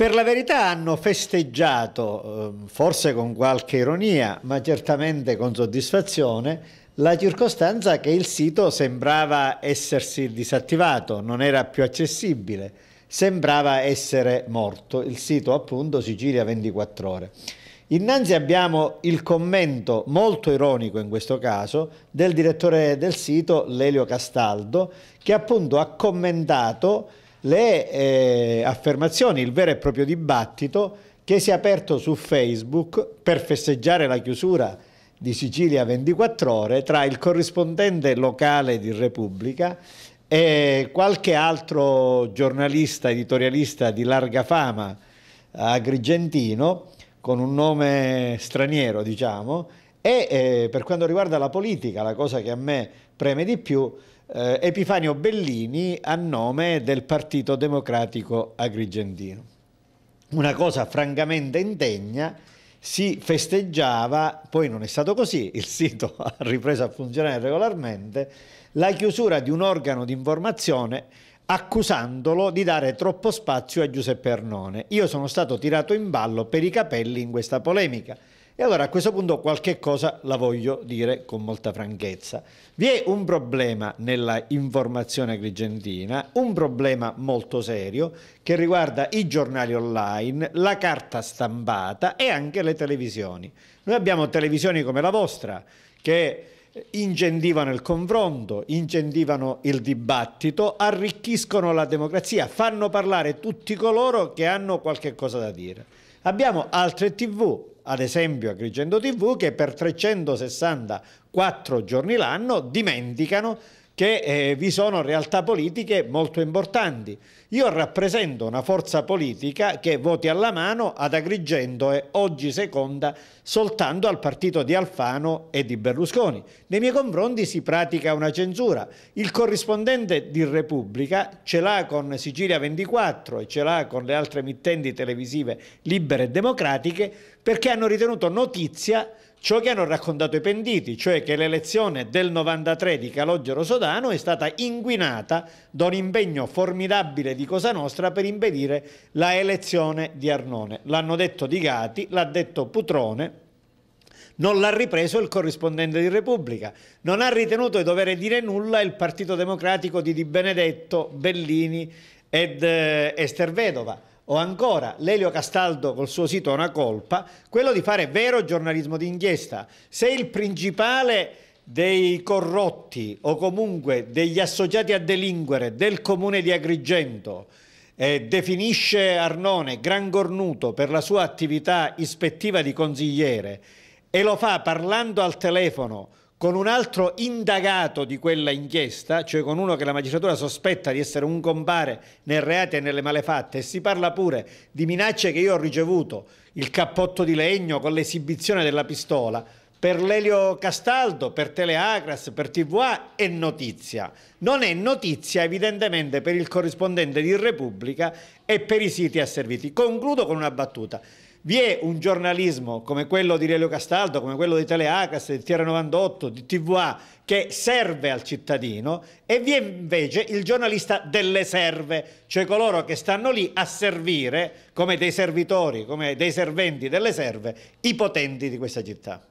per la verità hanno festeggiato, forse con qualche ironia, ma certamente con soddisfazione, la circostanza che il sito sembrava essersi disattivato, non era più accessibile, sembrava essere morto, il sito appunto Sicilia 24 ore. Innanzi abbiamo il commento molto ironico in questo caso del direttore del sito Lelio Castaldo, che appunto ha commentato le affermazioni, il vero e proprio dibattito che si è aperto su Facebook per festeggiare la chiusura di Sicilia 24 ore tra il corrispondente locale di Repubblica e qualche altro giornalista, editorialista di larga fama agrigentino, con un nome straniero, diciamo, e per quanto riguarda la politica, la cosa che a me preme di più, Epifanio Bellini a nome del Partito Democratico Agrigentino. Una cosa francamente indegna, si festeggiava, poi non è stato così, il sito ha ripreso a funzionare regolarmente, la chiusura di un organo di informazione accusandolo di dare troppo spazio a Giuseppe Arnone. Io sono stato tirato in ballo per i capelli in questa polemica e allora a questo punto qualche cosa la voglio dire con molta franchezza. Vi è un problema nella informazione agrigentina, un problema molto serio che riguarda i giornali online, la carta stampata e anche le televisioni. Noi abbiamo televisioni come la vostra che incentivano il confronto, incentivano il dibattito, arricchiscono la democrazia, fanno parlare tutti coloro che hanno qualche cosa da dire. Abbiamo altre TV, ad esempio Agrigento TV, che per 364 giorni l'anno dimenticano che vi sono realtà politiche molto importanti. Io rappresento una forza politica che, voti alla mano, ad Agrigento è oggi seconda soltanto al partito di Alfano e di Berlusconi. Nei miei confronti si pratica una censura. Il corrispondente di Repubblica ce l'ha con Sicilia 24 e ce l'ha con le altre emittenti televisive libere e democratiche perché hanno ritenuto notizia ciò che hanno raccontato i pentiti, cioè che l'elezione del 93 di Calogero Sodano è stata inquinata da un impegno formidabile di Cosa Nostra per impedire la elezione di Arnone. L'hanno detto Di Gati, l'ha detto Putrone, non l'ha ripreso il corrispondente di Repubblica. Non ha ritenuto di dover dire nulla il Partito Democratico di Di Benedetto, Bellini ed Ester Vedova. O ancora Lelio Castaldo col suo sito ha una colpa, quello di fare vero giornalismo d'inchiesta. Se il principale dei corrotti o comunque degli associati a delinquere del comune di Agrigento definisce Arnone gran cornuto per la sua attività ispettiva di consigliere e lo fa parlando al telefono con un altro indagato di quella inchiesta, cioè con uno che la magistratura sospetta di essere un compare nei reati e nelle malefatte, e si parla pure di minacce che io ho ricevuto, il cappotto di legno con l'esibizione della pistola, per Lelio Castaldo, per Teleacras, per TVA è notizia. Non è notizia evidentemente per il corrispondente di Repubblica e per i siti asserviti. Concludo con una battuta. Vi è un giornalismo come quello di Lelio Castaldo, come quello di Teleacas, di TR98, di TVA, che serve al cittadino, e vi è invece il giornalista delle serve, cioè coloro che stanno lì a servire come dei servitori, come dei serventi delle serve, i potenti di questa città.